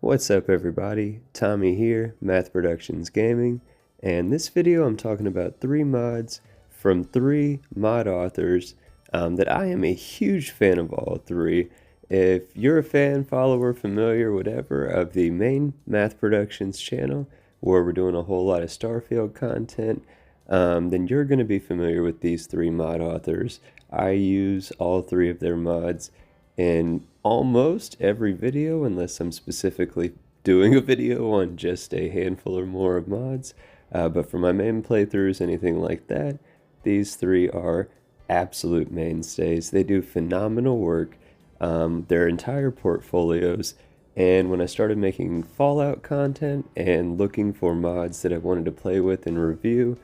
What's up everybody, Tommy here, Math Productions Gaming, and this video I'm talking about 3 mods from 3 mod authors that I am a huge fan of all 3. If you're a fan, follower, familiar, whatever, of the main Math Productions channel, where we're doing a whole lot of Starfield content, then you're going to be familiar with these 3 mod authors. I use all 3 of their mods in almost every video, unless I'm specifically doing a video on just a handful or more of mods. But for my main playthroughs, anything like that, these 3 are absolute mainstays. They do phenomenal work, their entire portfolios, and when I started making Fallout content and looking for mods that I wanted to play with and review,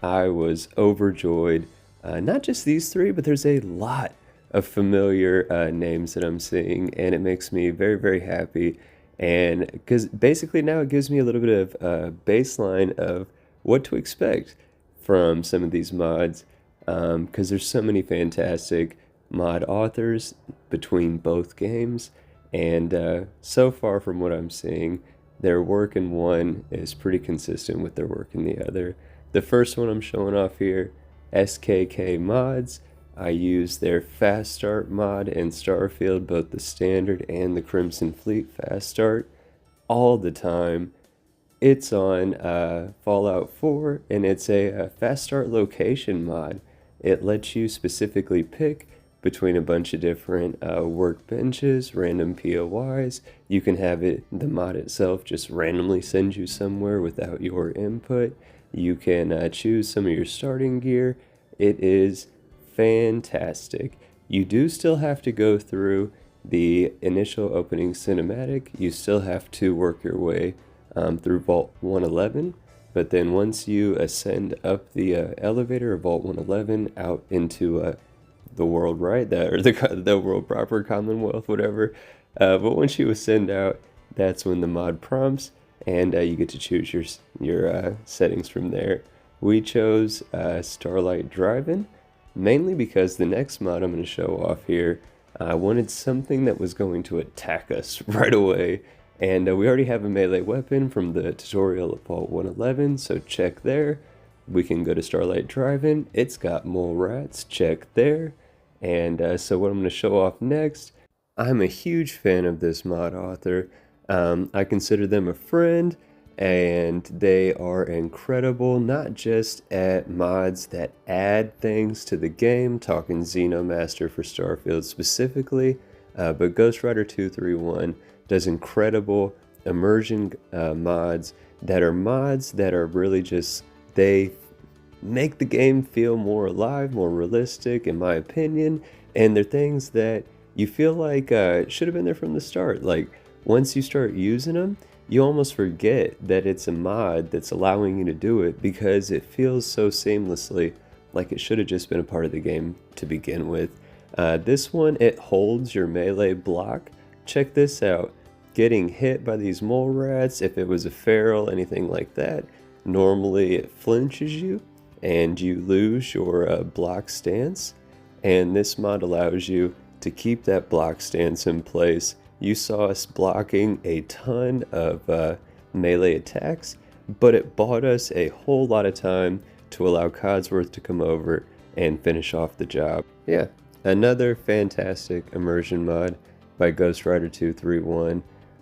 I was overjoyed. Not just these 3, but there's a lot of familiar names that I'm seeing, and it makes me very, very happy. And because basically now it gives me a little bit of a baseline of what to expect from some of these mods, because there's so many fantastic mod authors between both games, and so far from what I'm seeing, their work in one is pretty consistent with their work in the other. The first one I'm showing off here, SKKMods. I use their Fast Start mod in Starfield, both the Standard and the Crimson Fleet Fast Start, all the time. It's on Fallout 4, and it's a Fast Start location mod. It lets you specifically pick between a bunch of different workbenches, random POIs. You can have the mod itself just randomly send you somewhere without your input. You can choose some of your starting gear. It is fantastic. You do still have to go through the initial opening cinematic. You still have to work your way through Vault 111, but then once you ascend up the elevator of Vault 111 out into the world, right? Or the world proper, Commonwealth, whatever. But once you ascend out, that's when the mod prompts, and you get to choose your settings from there. We chose Starlight Driving, mainly because the next mod I'm going to show off here, I wanted something that was going to attack us right away. And we already have a melee weapon from the tutorial of Vault 111, so check there. We can go to Starlight Driving. It's got mole rats, check there. And so what I'm going to show off next, I'm a huge fan of this mod author. I consider them a friend, and they are incredible, not just at mods that add things to the game, talking Xenomaster for Starfield specifically, but Ghost Rider 231 does incredible immersion mods that are really just, they make the game feel more alive, more realistic, in my opinion, and they're things that you feel like should have been there from the start. Like, once you start using them, you almost forget that it's a mod that's allowing you to do it, because it feels so seamlessly, like it should have just been a part of the game to begin with. This one, it holds your melee block. Check this out. Getting hit by these mole rats, if it was a feral, anything like that, normally it flinches you and you lose your block stance, and this mod allows you to keep that block stance in place. You saw us blocking a ton of melee attacks, but it bought us a whole lot of time to allow Codsworth to come over and finish off the job. Yeah, another fantastic immersion mod by Ghost Rider 231.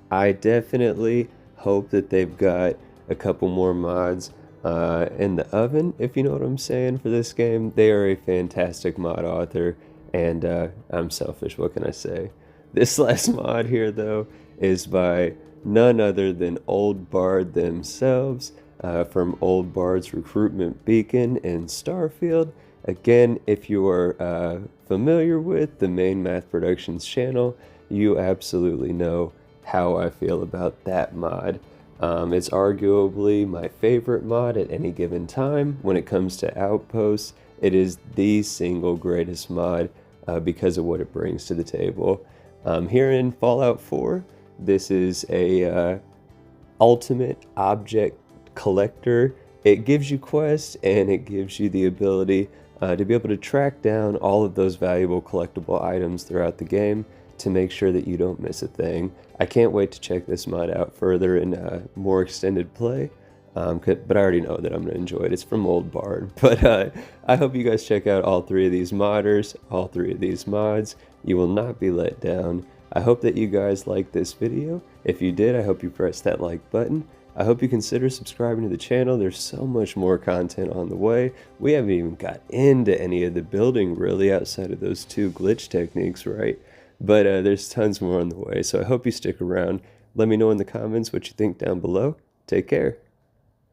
I definitely hope that they've got a couple more mods in the oven, if you know what I'm saying, for this game. They are a fantastic mod author, and I'm selfish, what can I say? This last mod here, though, is by none other than OldBard themselves, from OldBard's Recruitment Beacon in Starfield. Again, if you are familiar with the main Math Productions channel, you absolutely know how I feel about that mod. It's arguably my favorite mod at any given time. When it comes to Outposts, it is the single greatest mod because of what it brings to the table. Here in Fallout 4, this is a ultimate object collector. It gives you quests, and it gives you the ability to be able to track down all of those valuable collectible items throughout the game. to make sure that you don't miss a thing. I can't wait to check this mod out further in more extended play. But I already know that I'm going to enjoy it. It's from OldBard. But I hope you guys check out all three of these modders, all three of these mods. You will not be let down. I hope that you guys liked this video. If you did, I hope you press that like button. I hope you consider subscribing to the channel. There's so much more content on the way. We haven't even got into any of the building really outside of those 2 glitch techniques, right? But there's tons more on the way. So I hope you stick around. Let me know in the comments what you think down below. Take care.